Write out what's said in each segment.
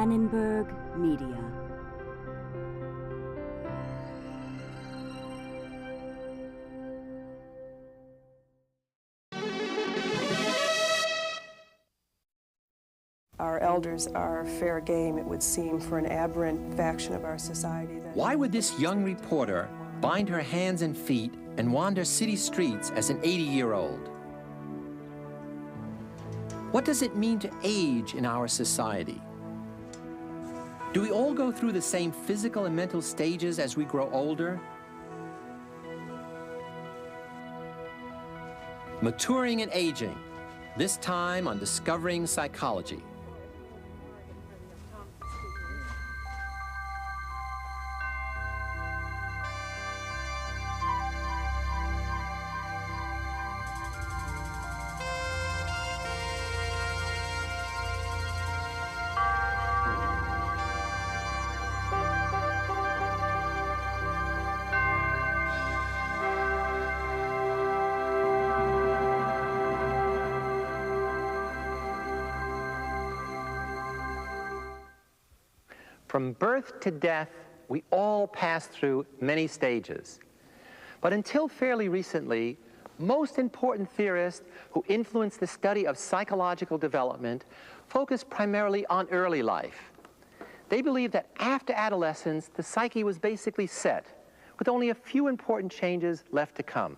Annenberg Media. Our elders are fair game, it would seem, for an aberrant faction of our society. Why would this young reporter bind her hands and feet and wander city streets as an 80-year-old? What does it mean to age in our society? Do we all go through the same physical and mental stages as we grow older? Maturing and aging, this time on Discovering Psychology. From birth to death, we all pass through many stages. But until fairly recently, most important theorists who influenced the study of psychological development focused primarily on early life. They believed that after adolescence, the psyche was basically set, with only a few important changes left to come.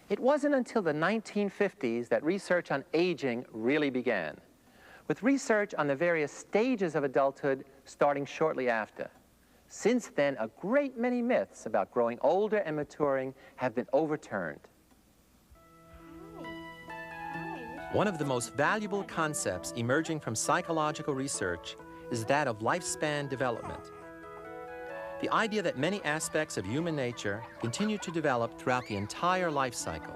It wasn't until the 1950s that research on aging really began, with research on the various stages of adulthood starting shortly after. Since then, a great many myths about growing older and maturing have been overturned. One of the most valuable concepts emerging from psychological research is that of lifespan development. The idea that many aspects of human nature continue to develop throughout the entire life cycle.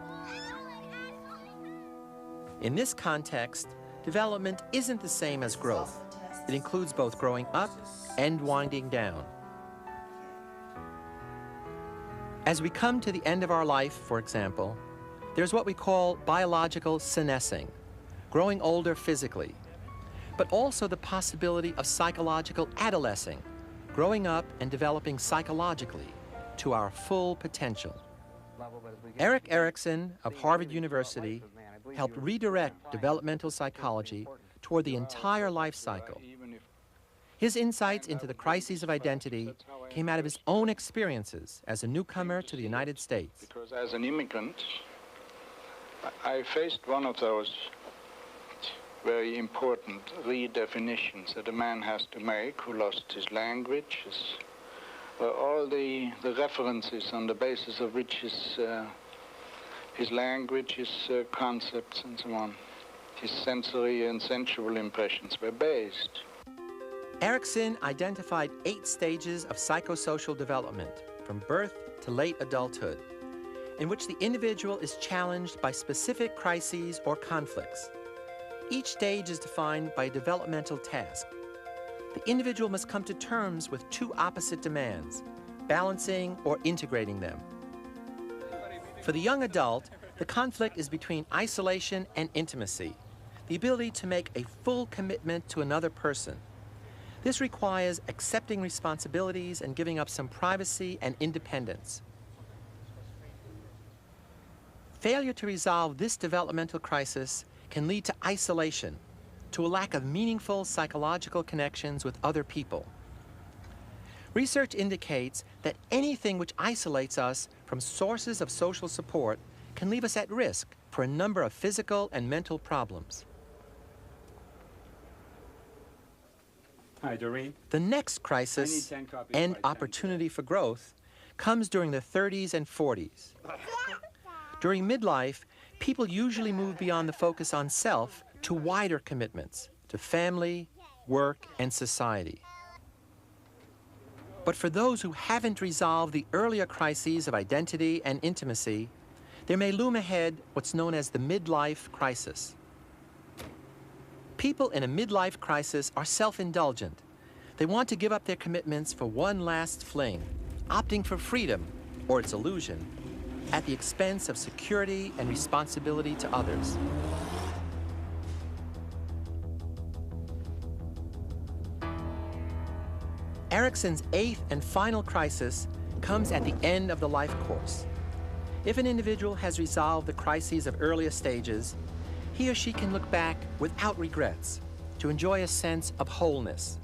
In this context, development isn't the same as growth. It includes both growing up and winding down. As we come to the end of our life, for example, there's what we call biological senescing, growing older physically, but also the possibility of psychological adolescing, growing up and developing psychologically to our full potential. Erik Erikson of Harvard University helped redirect developmental psychology toward the entire life cycle. His insights into the crises of identity came out of his own experiences as a newcomer to the United States. Because as an immigrant, I faced one of those very important redefinitions that a man has to make who lost his language, all the references on the basis of which his language, his concepts and so on, his sensory and sensual impressions were based. Erikson identified 8 stages of psychosocial development, from birth to late adulthood, in which the individual is challenged by specific crises or conflicts. Each stage is defined by a developmental task. The individual must come to terms with 2 opposite demands, balancing or integrating them. For the young adult, the conflict is between isolation and intimacy, the ability to make a full commitment to another person. This requires accepting responsibilities and giving up some privacy and independence. Failure to resolve this developmental crisis can lead to isolation, to a lack of meaningful psychological connections with other people. Research indicates that anything which isolates us from sources of social support can leave us at risk for a number of physical and mental problems. Hi, Doreen. The next crisis and opportunity for growth comes during the 30s and 40s. During midlife, people usually move beyond the focus on self to wider commitments, to family, work, and society. But for those who haven't resolved the earlier crises of identity and intimacy, there may loom ahead what's known as the midlife crisis. People in a midlife crisis are self-indulgent. They want to give up their commitments for one last fling, opting for freedom, or its illusion, at the expense of security and responsibility to others. Erikson's 8th and final crisis comes at the end of the life course. If an individual has resolved the crises of earlier stages, he or she can look back without regrets to enjoy a sense of wholeness.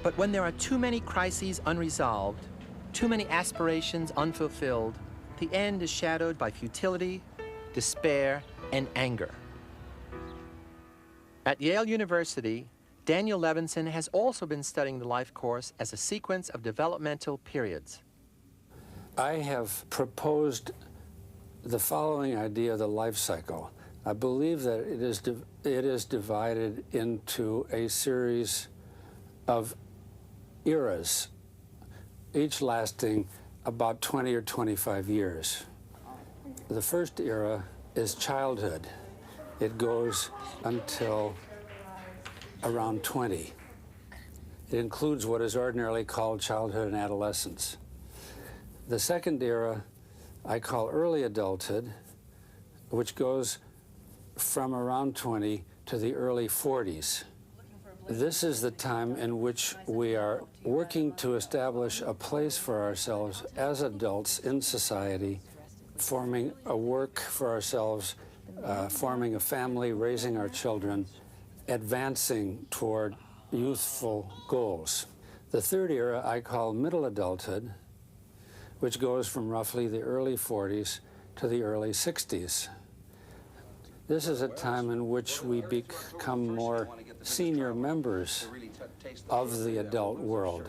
But when there are too many crises unresolved, too many aspirations unfulfilled, the end is shadowed by futility, despair, and anger. At Yale University, Daniel Levinson has also been studying the life course as a sequence of developmental periods. I have proposed the following idea of the life cycle. I believe that it is divided into a series of eras, each lasting about 20 or 25 years. The first era is childhood. It goes until around 20. It includes what is ordinarily called childhood and adolescence. The second era I call early adulthood, which goes from around 20 to the early 40s. This is the time in which we are working to establish a place for ourselves as adults in society, forming a work for ourselves, forming a family, raising our children, advancing toward youthful goals. The third era I call middle adulthood, which goes from roughly the early 40s to the early 60s. This is a time in which we become more senior members of the adult world.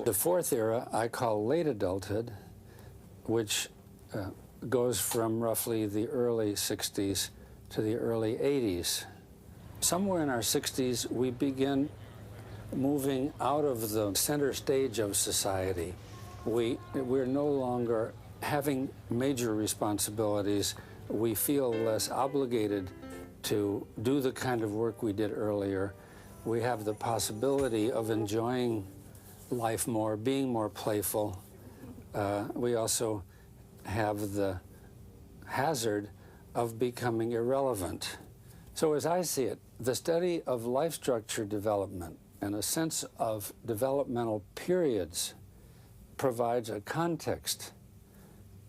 The fourth era I call late adulthood, which goes from roughly the early 60s to the early 80s. Somewhere in our 60s, we begin moving out of the center stage of society. We're no longer having major responsibilities. We feel less obligated to do the kind of work we did earlier. We have the possibility of enjoying life more, being more playful. We also have the hazard of becoming irrelevant. So as I see it, the study of life structure development and a sense of developmental periods provides a context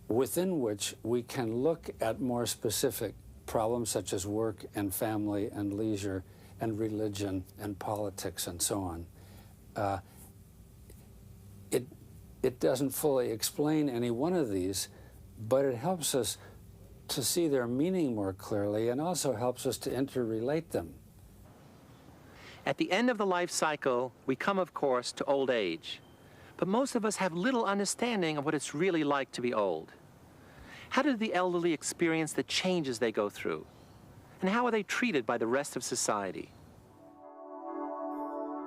within which we can look at more specific problems such as work and family and leisure and religion and politics and so on. It doesn't fully explain any one of these, but it helps us to see their meaning more clearly and also helps us to interrelate them. At the end of the life cycle, we come, of course, to old age. But most of us have little understanding of what it's really like to be old. How do the elderly experience the changes they go through? And how are they treated by the rest of society?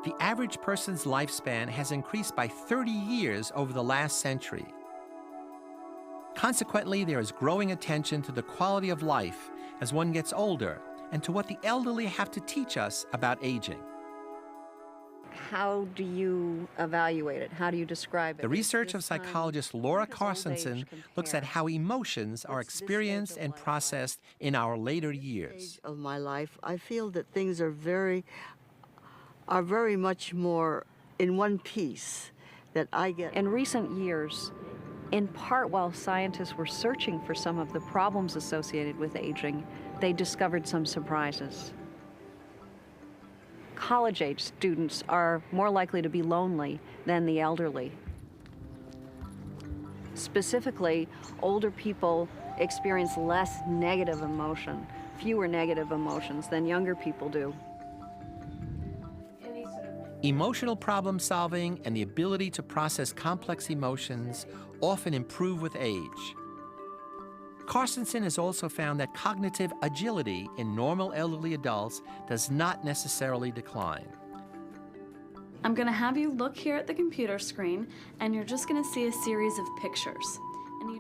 The average person's lifespan has increased by 30 years over the last century. Consequently, there is growing attention to the quality of life as one gets older and to what the elderly have to teach us about aging. How do you evaluate it? How do you describe it? The research of psychologist Laura Carstensen looks at how emotions are experienced and processed in our later years. Of my life, I feel that things are very much more in one piece that I get. In recent years, in part while scientists were searching for some of the problems associated with aging, they discovered some surprises. College-age students are more likely to be lonely than the elderly. Specifically, older people experience less negative emotion, fewer negative emotions than younger people do. Emotional problem solving and the ability to process complex emotions often improve with age. Carstensen has also found that cognitive agility in normal elderly adults does not necessarily decline. I'm going to have you look here at the computer screen, and you're just going to see a series of pictures.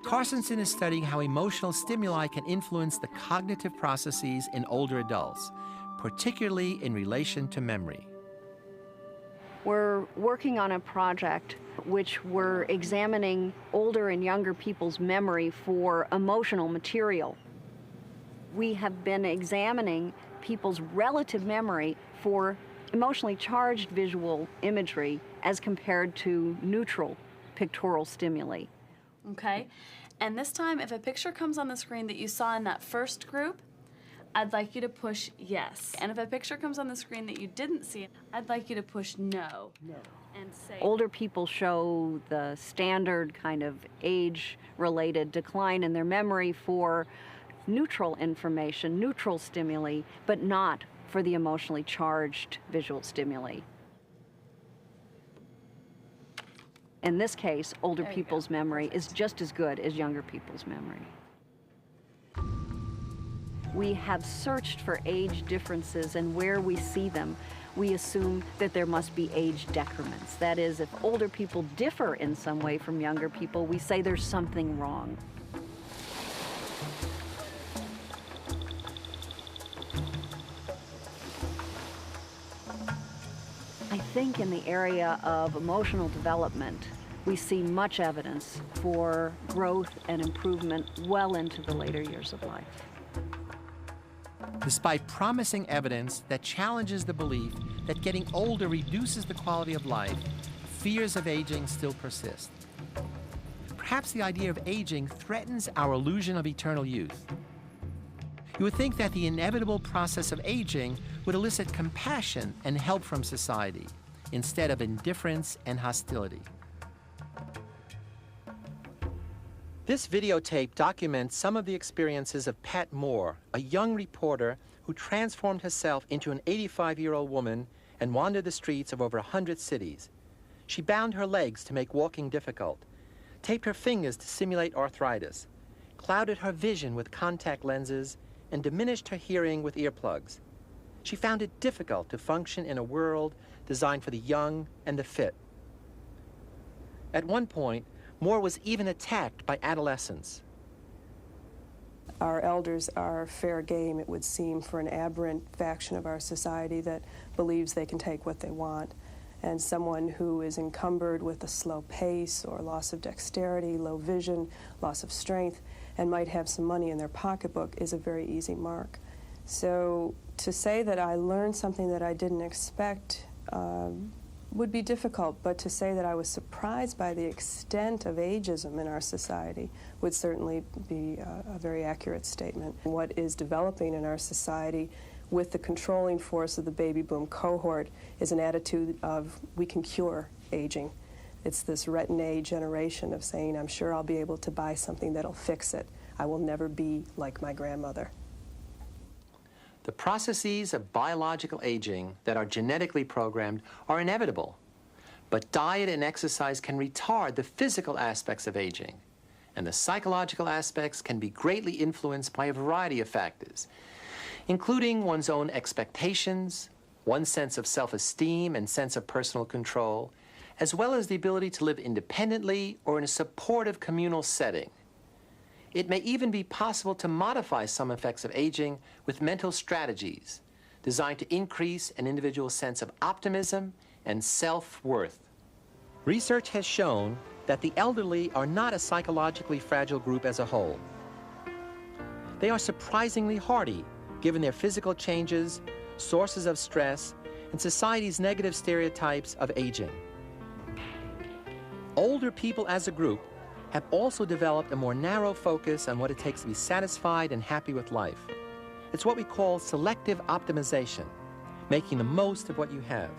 Carstensen is studying how emotional stimuli can influence the cognitive processes in older adults, particularly in relation to memory. We're working on a project which we're examining older and younger people's memory for emotional material. We have been examining people's relative memory for emotionally charged visual imagery as compared to neutral pictorial stimuli. Okay? And this time, if a picture comes on the screen that you saw in that first group, I'd like you to push yes. And if a picture comes on the screen that you didn't see, I'd like you to push no. And say... Older people show the standard kind of age-related decline in their memory for neutral information, neutral stimuli, but not for the emotionally charged visual stimuli. In this case, older people's memory is just as good as younger people's memory. We have searched for age differences, and where we see them, we assume that there must be age decrements. That is, if older people differ in some way from younger people, we say there's something wrong. I think in the area of emotional development, we see much evidence for growth and improvement well into the later years of life. Despite promising evidence that challenges the belief that getting older reduces the quality of life, fears of aging still persist. Perhaps the idea of aging threatens our illusion of eternal youth. You would think that the inevitable process of aging would elicit compassion and help from society, instead of indifference and hostility. This videotape documents some of the experiences of Pat Moore, a young reporter who transformed herself into an 85-year-old woman and wandered the streets of over 100 cities. She bound her legs to make walking difficult, taped her fingers to simulate arthritis, clouded her vision with contact lenses, and diminished her hearing with earplugs. She found it difficult to function in a world designed for the young and the fit. At one point, Moore was even attacked by adolescents. Our elders are fair game, it would seem, for an aberrant faction of our society that believes they can take what they want. And someone who is encumbered with a slow pace or loss of dexterity, low vision, loss of strength, and might have some money in their pocketbook is a very easy mark. So to say that I learned something that I didn't expect would be difficult, but to say that I was surprised by the extent of ageism in our society would certainly be a very accurate statement. What is developing in our society with the controlling force of the baby boom cohort is an attitude of we can cure aging. It's this retin-A generation of saying, I'm sure I'll be able to buy something that'll fix it. I will never be like my grandmother. The processes of biological aging that are genetically programmed are inevitable, but diet and exercise can retard the physical aspects of aging, and the psychological aspects can be greatly influenced by a variety of factors, including one's own expectations, one's sense of self-esteem and sense of personal control, as well as the ability to live independently or in a supportive communal setting. It may even be possible to modify some effects of aging with mental strategies designed to increase an individual's sense of optimism and self-worth. Research has shown that the elderly are not a psychologically fragile group as a whole. They are surprisingly hardy, given their physical changes, sources of stress, and society's negative stereotypes of aging. Older people as a group have also developed a more narrow focus on what it takes to be satisfied and happy with life. It's what we call selective optimization, making the most of what you have.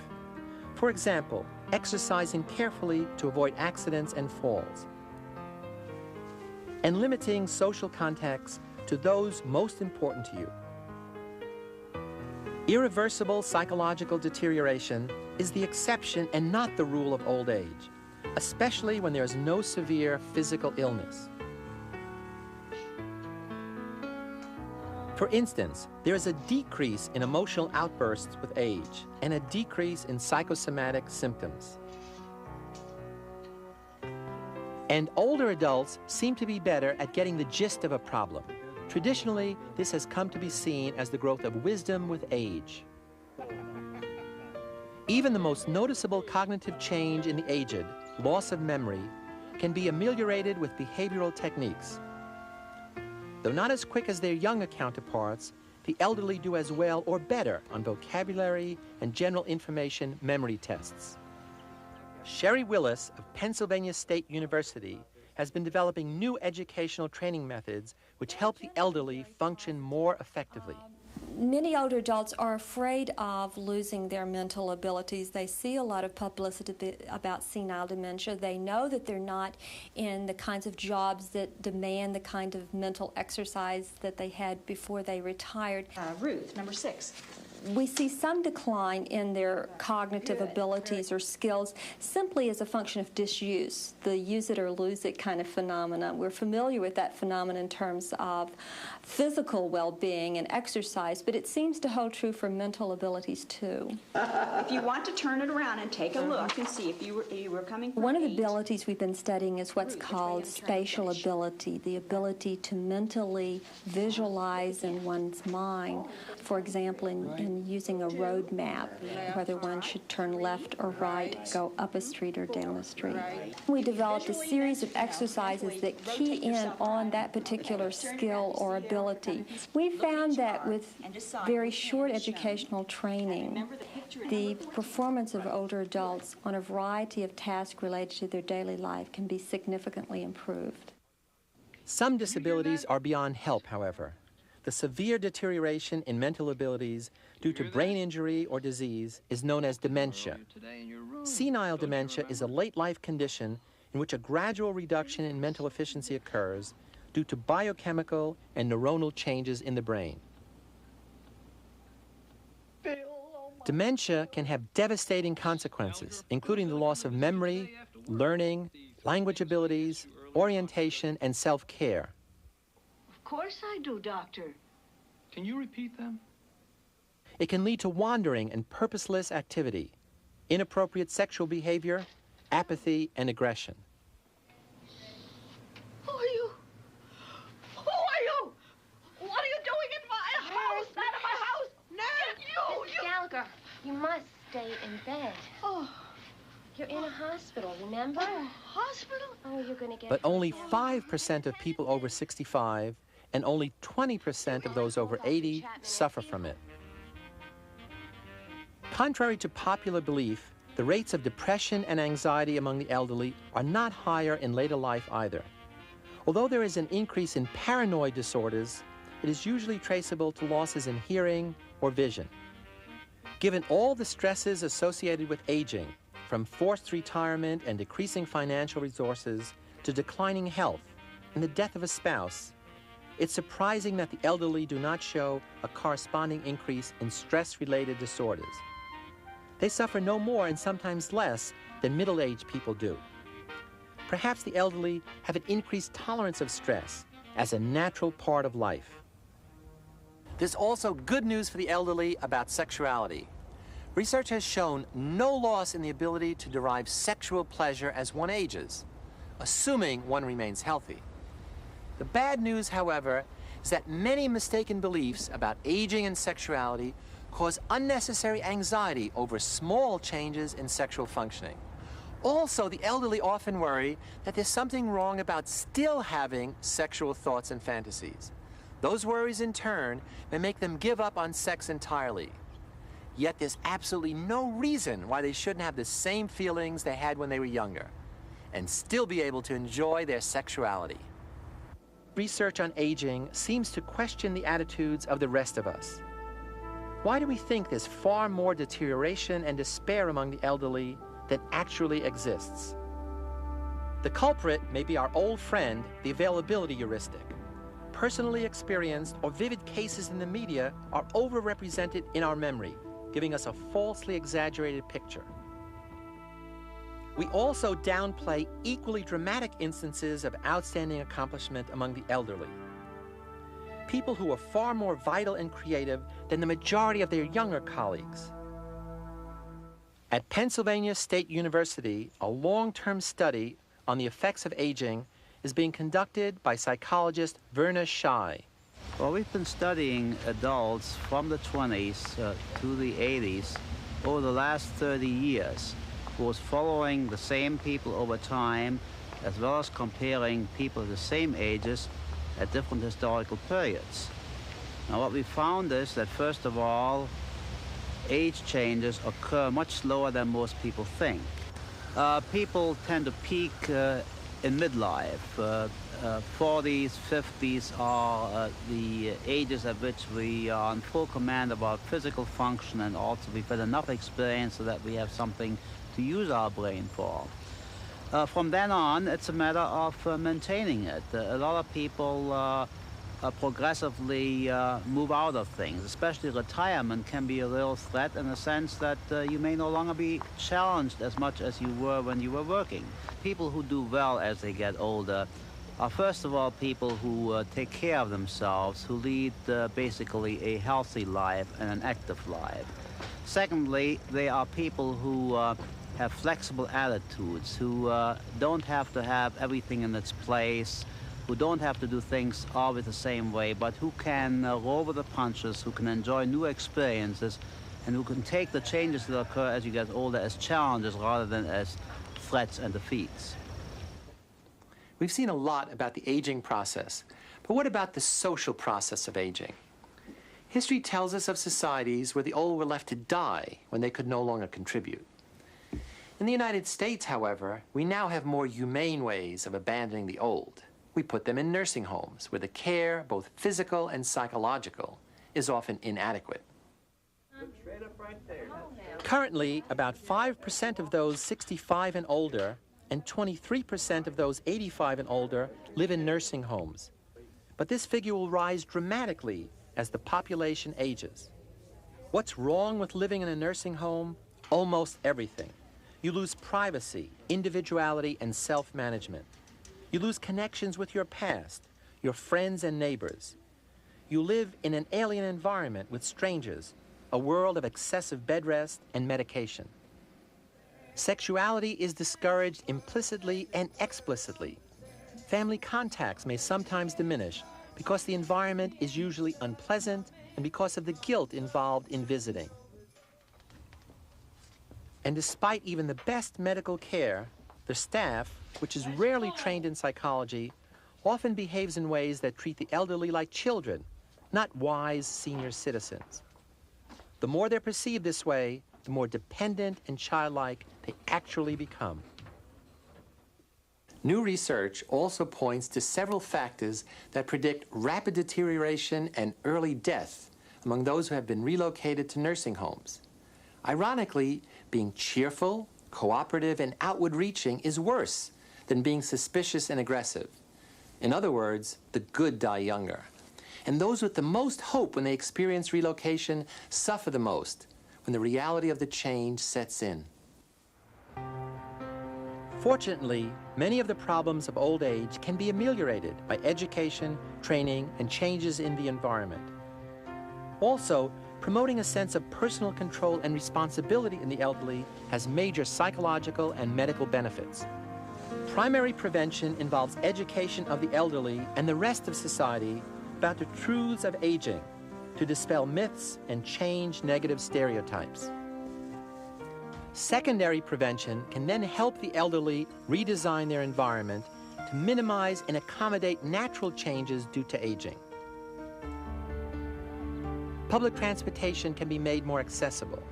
For example, exercising carefully to avoid accidents and falls, and limiting social contacts to those most important to you. Irreversible psychological deterioration is the exception and not the rule of old age, especially when there is no severe physical illness. For instance, there is a decrease in emotional outbursts with age and a decrease in psychosomatic symptoms. And older adults seem to be better at getting the gist of a problem. Traditionally, this has come to be seen as the growth of wisdom with age. Even the most noticeable cognitive change in the aged, loss of memory, can be ameliorated with behavioral techniques. Though not as quick as their younger counterparts, the elderly do as well or better on vocabulary and general information memory tests. Sherry Willis of Pennsylvania State University has been developing new educational training methods which help the elderly function more effectively. Many older adults are afraid of losing their mental abilities. They see a lot of publicity about senile dementia. They know that they're not in the kinds of jobs that demand the kind of mental exercise that they had before they retired. Ruth, number 6. We see some decline in their cognitive abilities or skills simply as a function of disuse, the use it or lose it kind of phenomena. We're familiar with that phenomenon in terms of physical well-being and exercise, but it seems to hold true for mental abilities too. If you want to turn it around and take a look and see if you were coming from One of the 8. abilities we've been studying is what's called spatial ability, the ability to mentally visualize in one's mind, for example, in using a road map, whether one should turn left or right, go up a street or down a street. We developed a series of exercises that key in on that particular skill or ability. We found that with very short educational training, the performance of older adults on a variety of tasks related to their daily life can be significantly improved. Some disabilities are beyond help, however. The severe deterioration in mental abilities due to brain injury or disease is known as dementia. Senile dementia is a late-life condition in which a gradual reduction in mental efficiency occurs due to biochemical and neuronal changes in the brain. Dementia can have devastating consequences, including the loss of memory, learning, language abilities, orientation, and self-care. Of course I do, Doctor. Can you repeat them? It can lead to wandering and purposeless activity, inappropriate sexual behavior, apathy, and aggression. Who are you? Who are you? What are you doing in my house? Out of my house! No! Miss Gallagher, you must stay in bed. Oh. You're in a hospital, remember? Hospital? Oh, you're going to get... But only 5% of people over 65 and only 20% of those over 80 suffer from it. Contrary to popular belief, the rates of depression and anxiety among the elderly are not higher in later life either. Although there is an increase in paranoid disorders, it is usually traceable to losses in hearing or vision. Given all the stresses associated with aging, from forced retirement and decreasing financial resources to declining health and the death of a spouse, it's surprising that the elderly do not show a corresponding increase in stress-related disorders. They suffer no more and sometimes less than middle-aged people do. Perhaps the elderly have an increased tolerance of stress as a natural part of life. There's also good news for the elderly about sexuality. Research has shown no loss in the ability to derive sexual pleasure as one ages, assuming one remains healthy. The bad news, however, is that many mistaken beliefs about aging and sexuality cause unnecessary anxiety over small changes in sexual functioning. Also, the elderly often worry that there's something wrong about still having sexual thoughts and fantasies. Those worries, in turn, may make them give up on sex entirely. Yet there's absolutely no reason why they shouldn't have the same feelings they had when they were younger and still be able to enjoy their sexuality. Research on aging seems to question the attitudes of the rest of us. Why do we think there's far more deterioration and despair among the elderly than actually exists? The culprit may be our old friend, the availability heuristic. Personally experienced or vivid cases in the media are overrepresented in our memory, giving us a falsely exaggerated picture. We also downplay equally dramatic instances of outstanding accomplishment among the elderly. People who are far more vital and creative than the majority of their younger colleagues. At Pennsylvania State University, a long-term study on the effects of aging is being conducted by psychologist Werner Schei. Well, we've been studying adults from the 20s to the 80s over the last 30 years. Who was following the same people over time, as well as comparing people of the same ages at different historical periods. Now, what we found is that, first of all, age changes occur much slower than most people think. People tend to peak in midlife. 40s, 50s are the ages at which we are in full command of our physical function, and also we've had enough experience so that we have something to use our brain for. From then on, it's a matter of maintaining it. A lot of people progressively move out of things. Especially retirement can be a real threat in the sense that you may no longer be challenged as much as you were when you were working. People who do well as they get older are, first of all, people who take care of themselves, who lead basically a healthy life and an active life. Secondly, they are people who have flexible attitudes, who don't have to have everything in its place, who don't have to do things always the same way, but who can roll with the punches, who can enjoy new experiences, and who can take the changes that occur as you get older as challenges rather than as threats and defeats. We've seen a lot about the aging process, but what about the social process of aging? History tells us of societies where the old were left to die when they could no longer contribute. In the United States, however, we now have more humane ways of abandoning the old. We put them in nursing homes, where the care, both physical and psychological, is often inadequate. Currently, about 5% of those 65 and older and 23% of those 85 and older live in nursing homes. But this figure will rise dramatically as the population ages. What's wrong with living in a nursing home? Almost everything. You lose privacy, individuality, and self-management. You lose connections with your past, your friends and neighbors. You live in an alien environment with strangers, a world of excessive bed rest and medication. Sexuality is discouraged implicitly and explicitly. Family contacts may sometimes diminish because the environment is usually unpleasant and because of the guilt involved in visiting. And despite even the best medical care, the staff, which is rarely trained in psychology, often behaves in ways that treat the elderly like children, not wise senior citizens. The more they're perceived this way, the more dependent and childlike they actually become. New research also points to several factors that predict rapid deterioration and early death among those who have been relocated to nursing homes. Ironically, being cheerful, cooperative, and outward-reaching is worse than being suspicious and aggressive. In other words, the good die younger. And those with the most hope when they experience relocation suffer the most when the reality of the change sets in. Fortunately, many of the problems of old age can be ameliorated by education, training, and changes in the environment. Also, promoting a sense of personal control and responsibility in the elderly has major psychological and medical benefits. Primary prevention involves education of the elderly and the rest of society about the truths of aging, to dispel myths and change negative stereotypes. Secondary prevention can then help the elderly redesign their environment to minimize and accommodate natural changes due to aging. Public transportation can be made more accessible.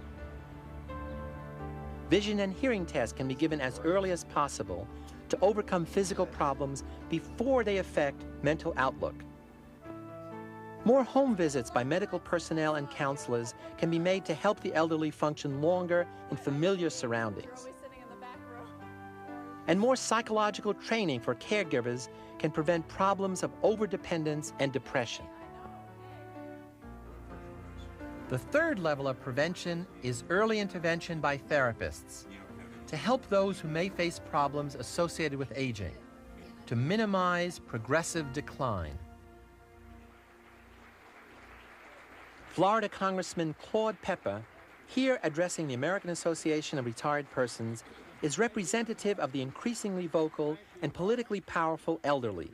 Vision and hearing tests can be given as early as possible to overcome physical problems before they affect mental outlook. More home visits by medical personnel and counselors can be made to help the elderly function longer in familiar surroundings. And more psychological training for caregivers can prevent problems of overdependence and depression. The third level of prevention is early intervention by therapists to help those who may face problems associated with aging, to minimize progressive decline. Florida Congressman Claude Pepper, here addressing the American Association of Retired Persons, is representative of the increasingly vocal and politically powerful elderly.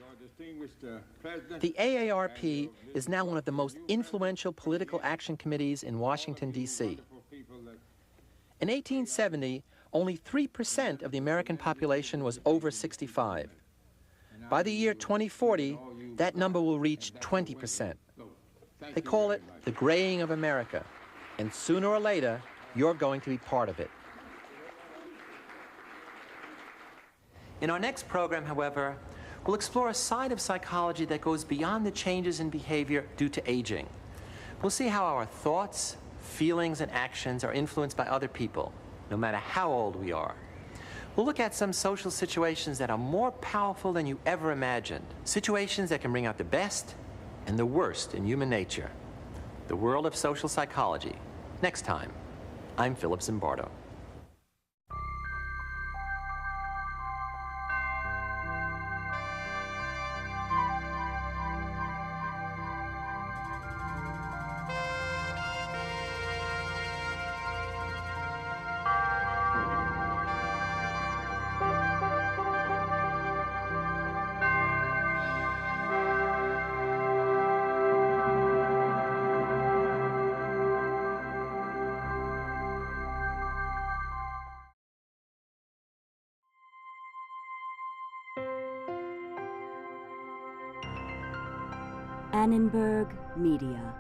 The AARP is now one of the most influential political action committees in Washington, D.C. In 1870, only 3% of the American population was over 65. By the year 2040, that number will reach 20%. They call it the graying of America, and sooner or later, you're going to be part of it. In our next program, however, we'll explore a side of psychology that goes beyond the changes in behavior due to aging. We'll see how our thoughts, feelings, and actions are influenced by other people, no matter how old we are. We'll look at some social situations that are more powerful than you ever imagined, situations that can bring out the best and the worst in human nature. The world of social psychology. Next time, I'm Philip Zimbardo. Annenberg Media.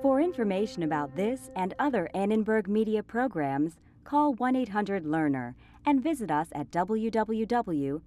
For information about this and other Annenberg Media programs, call 1-800-LEARNER and visit us at www.learner.org.